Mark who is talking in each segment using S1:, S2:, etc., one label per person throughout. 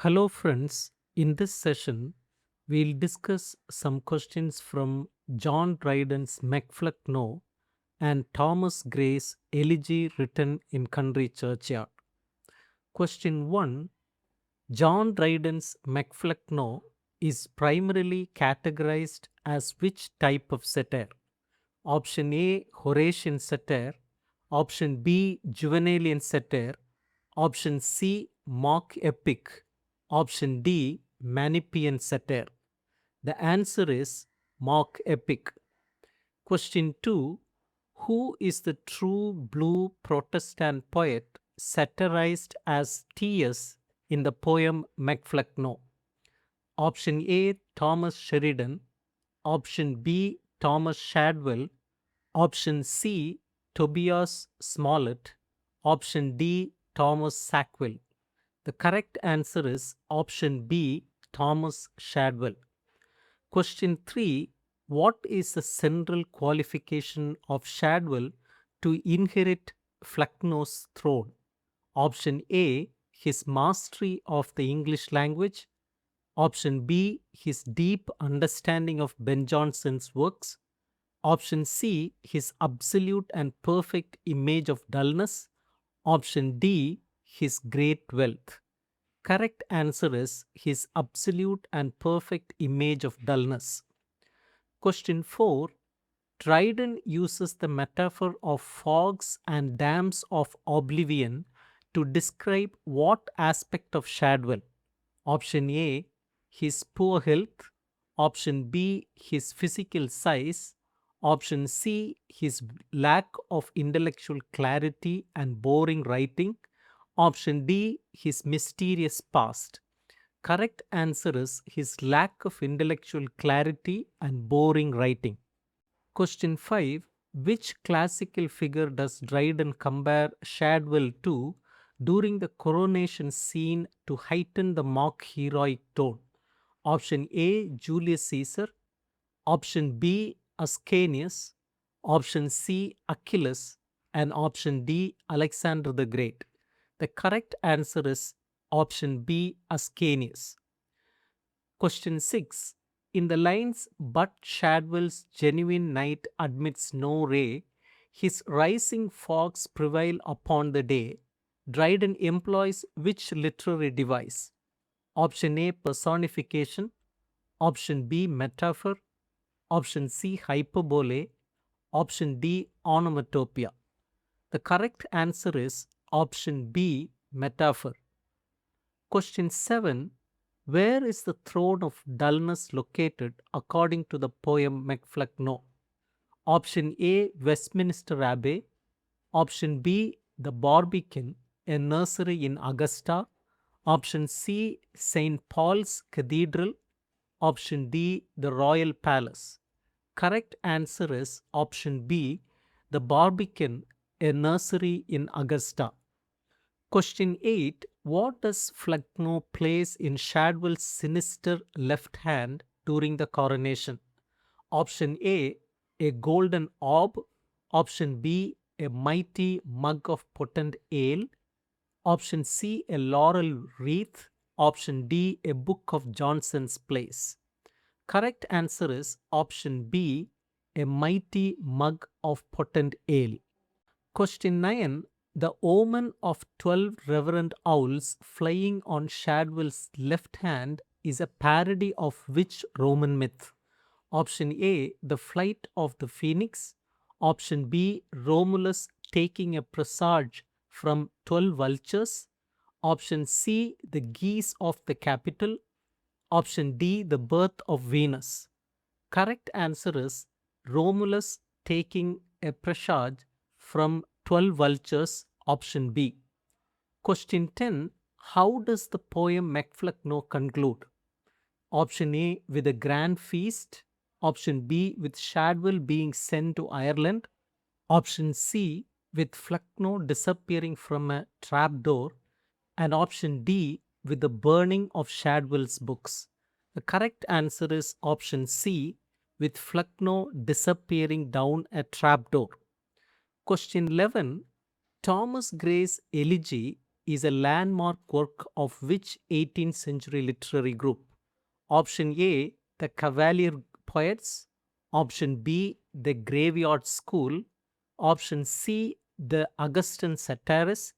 S1: Hello, friends. In this session, we'll discuss some questions from John Dryden's Flecknoe and Thomas Gray's Elegy written in Country Churchyard. Question 1. John Dryden's Flecknoe is primarily categorized as which type of satire? Option A, Horatian satire. Option B, Juvenalian satire. Option C, mock epic. Option D, Manichaean satire. The answer is mock epic. Question 2. Who is the true blue Protestant poet satirized as T.S. in the poem Flecknoe? Option A, Thomas Sheridan. Option B, Thomas Shadwell. Option C, Tobias Smollett. Option D, Thomas Sackville. The correct answer is option B, Thomas Shadwell. Question 3. What is the central qualification of Shadwell to inherit Flecknoe's throne? Option A, his mastery of the English language. Option B, his deep understanding of Ben Jonson's works. Option C, his absolute and perfect image of dullness. Option D, his great wealth. Correct answer is his absolute and perfect image of dullness. Question 4. Dryden uses the metaphor of fogs and dams of oblivion to describe what aspect of Shadwell? Option A, his poor health. Option B, his physical size. Option C, his lack of intellectual clarity and boring writing. Option D, his mysterious past. Correct answer is his lack of intellectual clarity and boring writing. Question 5. Which classical figure does Dryden compare Shadwell to during the coronation scene to heighten the mock heroic tone? Option A, Julius Caesar. Option B, Ascanius. Option C, Achilles. And option D, Alexander the Great. The correct answer is option B, Ascanius. Question 6. In the lines, but Shadwell's genuine night admits no ray, his rising fogs prevail upon the day, Dryden employs which literary device? Option A, personification. Option B, metaphor. Option C, hyperbole. Option D, onomatopoeia. The correct answer is option B, metaphor. Question 7. Where is the throne of dullness located according to the poem Flecknoe? Option A, Westminster Abbey. Option B, the Barbican, a nursery in Augusta. Option C, St. Paul's Cathedral. Option D, the Royal Palace. Correct answer is option B, the Barbican, a nursery in Augusta. Question 8. What does Flecknoe place in Shadwell's sinister left hand during the coronation? Option A golden orb. Option B, a mighty mug of potent ale. Option C, a laurel wreath. Option D, a book of Jonson's plays. Correct answer is option B, a mighty mug of potent ale. Question 9. The omen of 12 reverend owls flying on Shadwell's left hand is a parody of which Roman myth? Option A, the flight of the phoenix. Option B, Romulus taking a presage from 12 vultures. Option C, the geese of the Capitol. Option D, the birth of Venus. Correct answer is Romulus taking a presage from 12 vultures, option B. Question 10. How does the poem Flecknoe conclude? Option A, with a grand feast. Option B, with Shadwell being sent to Ireland. Option C, with Flecknoe disappearing from a trapdoor. And option D, with the burning of Shadwell's books. The correct answer is option C, with Flecknoe disappearing down a trapdoor. Question 11. Thomas Gray's Elegy is a landmark work of which 18th century literary group? Option A, the Cavalier Poets. Option B, the Graveyard School. Option C, the Augustan Satirists.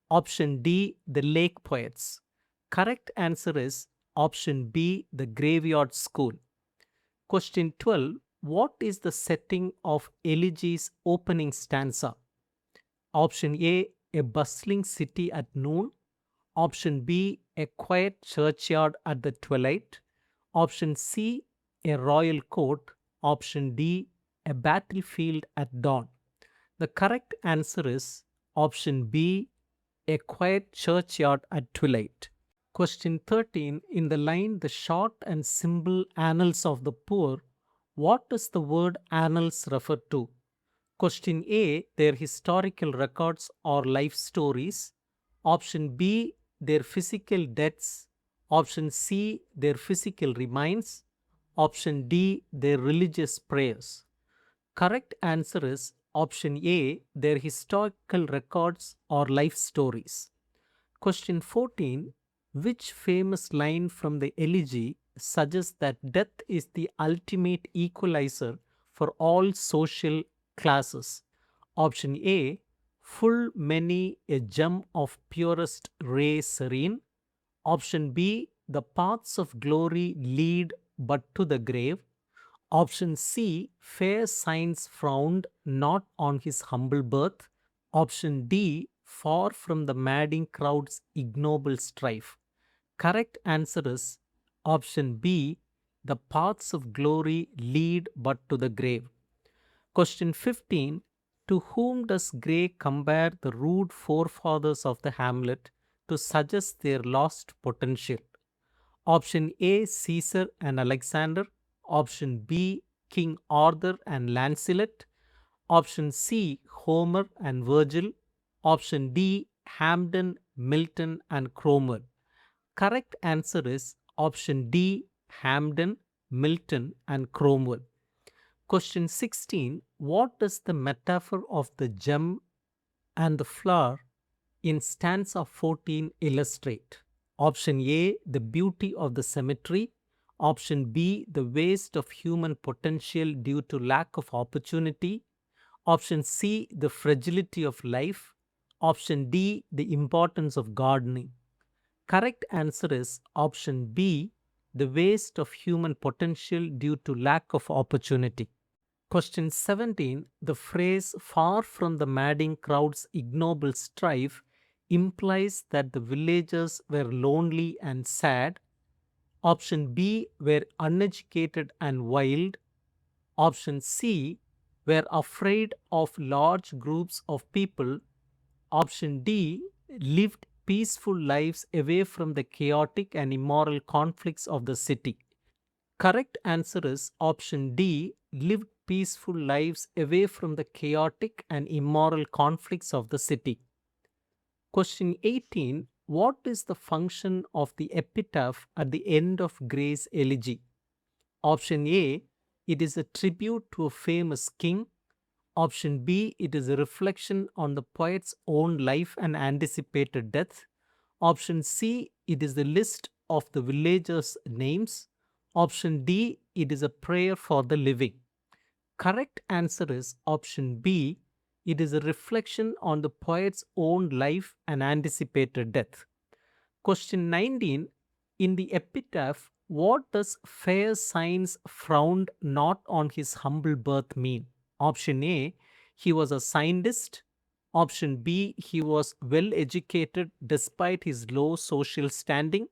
S1: Option D, the Lake Poets. Correct answer is option B, the Graveyard School. Question 12. What is the setting of Elegy's opening stanza? Option A bustling city at noon. Option B, a quiet churchyard at the twilight. Option C, a royal court. Option D, a battlefield at dawn. The correct answer is option B, a quiet churchyard at twilight. Question 13. In the line, the short and simple annals of the poor, what does the word annals refer to? Question A, their historical records or life stories. Option B, their physical deaths. Option C, their physical remains. Option D, their religious prayers. Correct answer is option A, their historical records or life stories. Question 14. Which famous line from the Elegy suggests that death is the ultimate equalizer for all social classes? Option A, full many a gem of purest ray serene. Option B, the paths of glory lead but to the grave. Option C, fair signs frowned not on his humble birth. Option D, far from the madding crowd's ignoble strife. Correct answer is option B, the paths of glory lead but to the grave. Question 15. To whom does Gray compare the rude forefathers of the hamlet to suggest their lost potential? Option A, Caesar and Alexander. Option B, King Arthur and Lancelot. Option C, Homer and Virgil. Option D, Hampden, Milton and Cromwell. Correct answer is option D, Hampden, Milton and Cromwell. Question 16. What does the metaphor of the gem and the flower in stanza 14 illustrate? Option A, the beauty of the cemetery. Option B, the waste of human potential due to lack of opportunity. Option C, the fragility of life. Option D, the importance of gardening. Correct answer is option B, the waste of human potential due to lack of opportunity. Question 17. The phrase far from the madding crowd's ignoble strife implies that the villagers were lonely and sad. Option B, were uneducated and wild. Option C, were afraid of large groups of people. Option D, lived peaceful lives away from the chaotic and immoral conflicts of the city. Correct answer is option D, lived peaceful lives away from the chaotic and immoral conflicts of the city. Question 18. What is the function of the epitaph at the end of Gray's Elegy? Option A, it is a tribute to a famous king. Option B, it is a reflection on the poet's own life and anticipated death. Option C, it is the list of the villagers' names. Option D, it is a prayer for the living. Correct answer is option B, it is a reflection on the poet's own life and anticipated death. Question 19. In the epitaph, what does fair signs frowned not on his humble birth mean? Option A, he was a scientist. Option B, he was well educated despite his low social standing.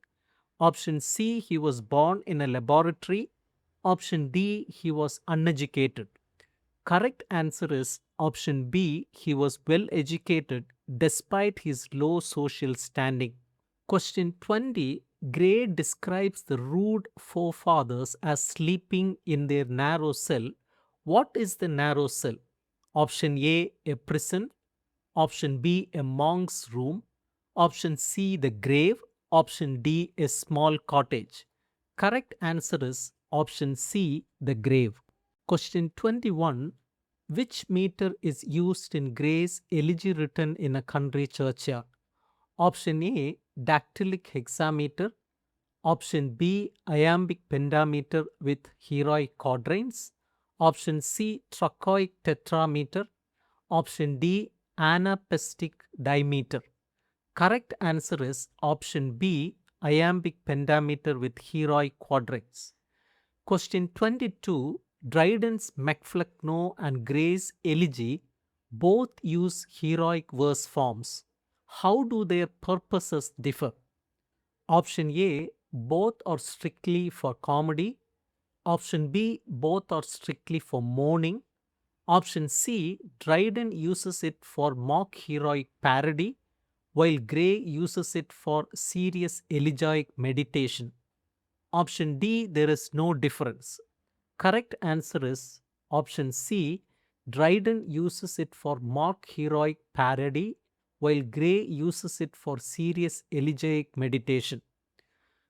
S1: Option C, he was born in a laboratory. Option D, he was uneducated. Correct answer is option B, he was well educated despite his low social standing. Question 20. Gray describes the rude forefathers as sleeping in their narrow cell. What is the narrow cell? Option A, a prison. Option B, a monk's room. Option C, the grave. Option D, a small cottage. Correct answer is option C, the grave. Question 21. Which meter is used in Gray's Elegy written in a country churchyard? Option A, dactylic hexameter. Option B, iambic pentameter with heroic quatrains. Option C, trochoic tetrameter. Option D, anapestic dimeter. Correct answer is option B, iambic pentameter with heroic quatrains. Question 22. Dryden's Flecknoe and Gray's Elegy both use heroic verse forms. How do their purposes differ? Option A, both are strictly for comedy. Option B, both are strictly for mourning. Option C, Dryden uses it for mock heroic parody, while Gray uses it for serious elegiac meditation. Option D, there is no difference. Correct answer is option C, Dryden uses it for mock heroic parody, while Gray uses it for serious elegiac meditation.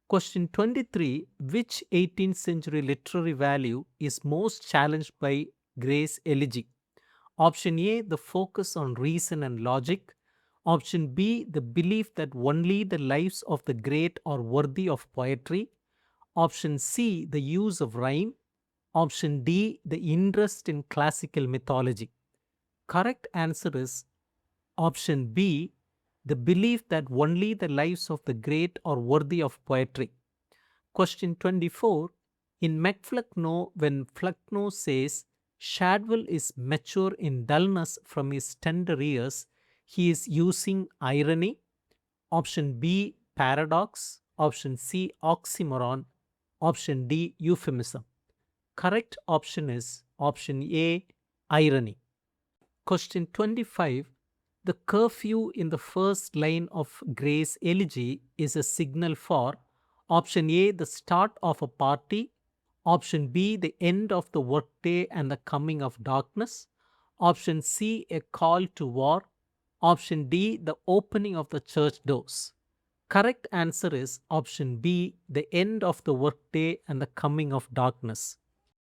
S1: Question 23. Which 18th century literary value is most challenged by Gray's Elegy? Option A, the focus on reason and logic. Option B, the belief that only the lives of the great are worthy of poetry. Option C, the use of rhyme. Option D, the interest in classical mythology. Correct answer is option B, the belief that only the lives of the great are worthy of poetry. Question 24. In Flecknoe, when Flecknoe says Shadwell is mature in dullness from his tender years, he is using irony. Option B, paradox. Option C, oxymoron. Option D, euphemism. Correct option is option A, irony. Question 25. The curfew in the first line of Gray's Elegy is a signal for option A, the start of a party. Option B, the end of the workday and the coming of darkness. Option C, a call to war. Option D, the opening of the church doors. Correct answer is option B, the end of the workday and the coming of darkness.